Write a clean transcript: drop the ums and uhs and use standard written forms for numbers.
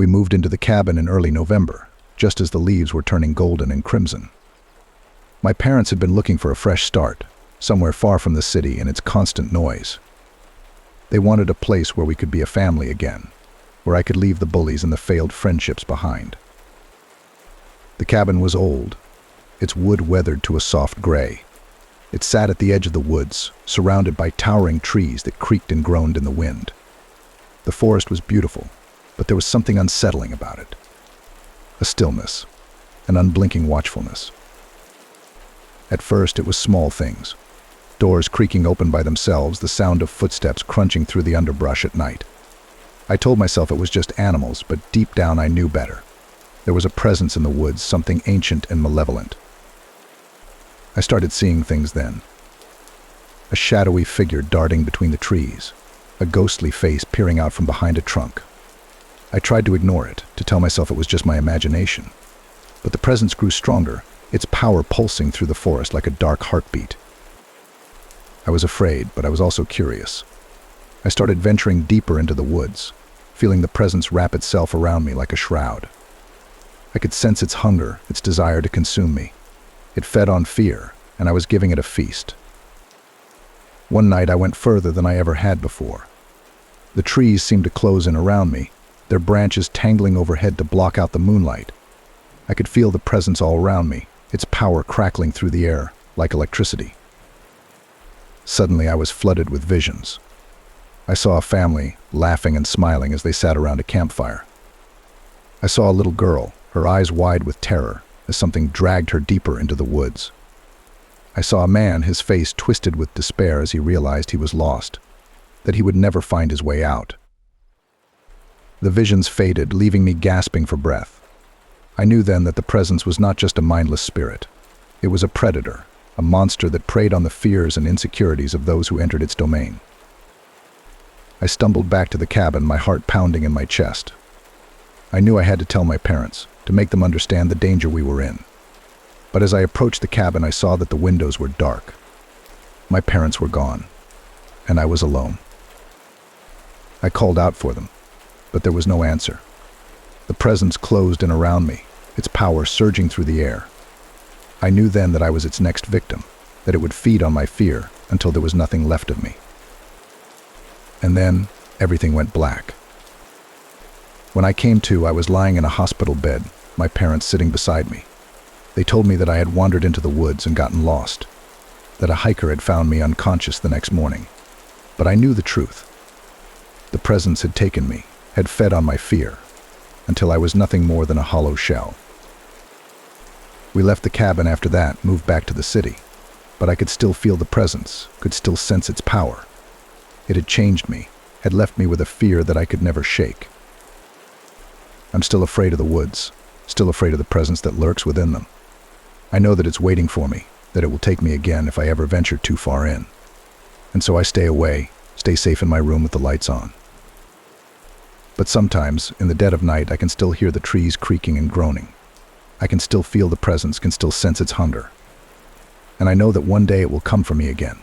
We moved into the cabin in early November, just as the leaves were turning golden and crimson. My parents had been looking for a fresh start, somewhere far from the city and its constant noise. They wanted a place where we could be a family again, where I could leave the bullies and the failed friendships behind. The cabin was old, its wood weathered to a soft gray. It sat at the edge of the woods, surrounded by towering trees that creaked and groaned in the wind. The forest was beautiful, but there was something unsettling about it. A stillness, an unblinking watchfulness. At first, it was small things. Doors creaking open by themselves, the sound of footsteps crunching through the underbrush at night. I told myself it was just animals, but deep down I knew better. There was a presence in the woods, something ancient and malevolent. I started seeing things then. A shadowy figure darting between the trees, a ghostly face peering out from behind a trunk. I tried to ignore it, to tell myself it was just my imagination. But the presence grew stronger, its power pulsing through the forest like a dark heartbeat. I was afraid, but I was also curious. I started venturing deeper into the woods, feeling the presence wrap itself around me like a shroud. I could sense its hunger, its desire to consume me. It fed on fear, and I was giving it a feast. One night I went further than I ever had before. The trees seemed to close in around me, their branches tangling overhead to block out the moonlight. I could feel the presence all around me, its power crackling through the air like electricity. Suddenly I was flooded with visions. I saw a family laughing and smiling as they sat around a campfire. I saw a little girl, her eyes wide with terror, as something dragged her deeper into the woods. I saw a man, his face twisted with despair as he realized he was lost, that he would never find his way out. The visions faded, leaving me gasping for breath. I knew then that the presence was not just a mindless spirit. It was a predator, a monster that preyed on the fears and insecurities of those who entered its domain. I stumbled back to the cabin, my heart pounding in my chest. I knew I had to tell my parents, to make them understand the danger we were in. But as I approached the cabin, I saw that the windows were dark. My parents were gone, and I was alone. I called out for them, but there was no answer. The presence closed in around me, its power surging through the air. I knew then that I was its next victim, that it would feed on my fear until there was nothing left of me. And then, everything went black. When I came to, I was lying in a hospital bed, my parents sitting beside me. They told me that I had wandered into the woods and gotten lost, that a hiker had found me unconscious the next morning. But I knew the truth. The presence had taken me, had fed on my fear, until I was nothing more than a hollow shell. We left the cabin after that, moved back to the city, but I could still feel the presence, could still sense its power. It had changed me, had left me with a fear that I could never shake. I'm still afraid of the woods, still afraid of the presence that lurks within them. I know that it's waiting for me, that it will take me again if I ever venture too far in. And so I stay away, stay safe in my room with the lights on. But sometimes, in the dead of night, I can still hear the trees creaking and groaning. I can still feel the presence, can still sense its hunger. And I know that one day it will come for me again.